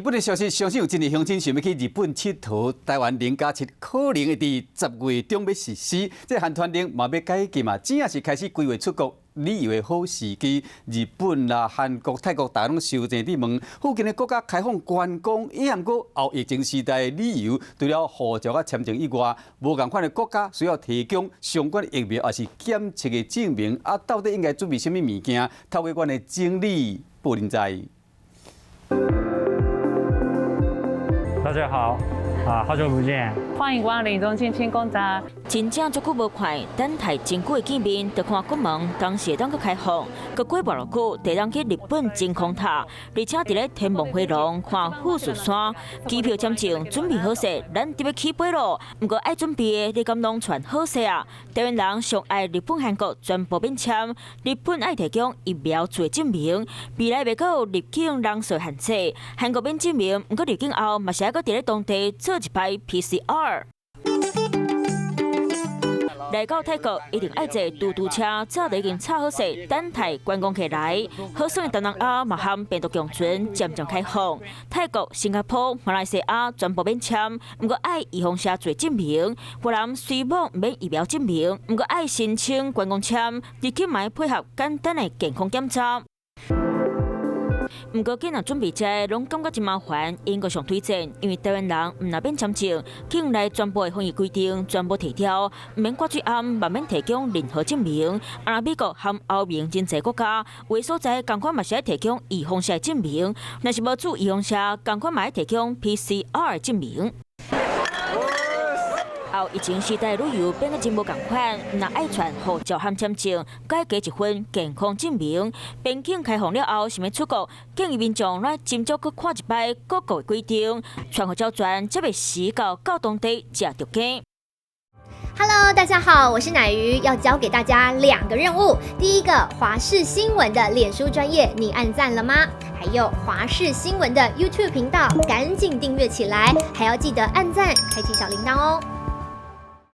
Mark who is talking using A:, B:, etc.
A: 本的消息，相信有真侪乡亲想要去日本佚佗，台湾0+7可能会伫10月中要实施。这韩团令嘛要解禁嘛，正是开始规划出国旅游的好时机。日本啦、韩国、泰国，大家拢收钱伫问，附近的国家开放观光，也毋过后疫情时代的旅游，除了护照啊签证以外，无共款的国家需要提供相关疫苗，也是检测的证明。啊，到底应该准备什么物件？透过阮的经理布林在。
B: 大家好，好久不见。
C: 欢迎光临中青青公宅。
D: 真正足久无看，等待真久的见面，就看国门当时当去开放，佮过无偌久，就当去日本真空塔，而且伫咧天梦回廊看富士山，机票签证准备好势，咱就要起飞咯。不过爱准备的，你敢拢全好势啊？台湾人上爱日本、韩国全部免签，日本爱提供疫苗做证明，未来袂有入境人数限制，韩国免证明，不过入境后嘛是还佮伫咧当地做一排 PCR。来到泰国一定爱坐嘟嘟车，早就已经插好势，等待观光客来。好耍的东南亚嘛含病毒共存，渐渐开放。泰国、新加坡、马来西亚全部免签，不过爱预防下做证明。越南虽无免疫苗证明，不过爱申请观光签，入境嘛配合简单的健康检查。不过，囡仔准备这拢感觉真麻烦，英国上推荐，因为台湾人唔那边签证，境内全部的防疫规定全部提掉，唔免挂嘴暗，嘛免提供任何证明。而美国和欧盟真侪国家，有所在共款嘛是要提供预防下证明，若是无做预防下，共款嘛要提供 PCR 证明。后疫情时代旅游变得真无共款，若爱传护照和签证，该加一份健康证明。边境开放了后，想要出国，建议民众来斟酌去看一摆各国的规定，传护照转才袂时到当地才入境。
E: Hello， 大家好，我是乃瑜，要教给大家2个任务。第一个，华视新闻的脸书专页，你按赞了吗？还有华视新闻的 YouTube 频道，赶紧订阅起来，还要记得按赞，开启小铃铛哦。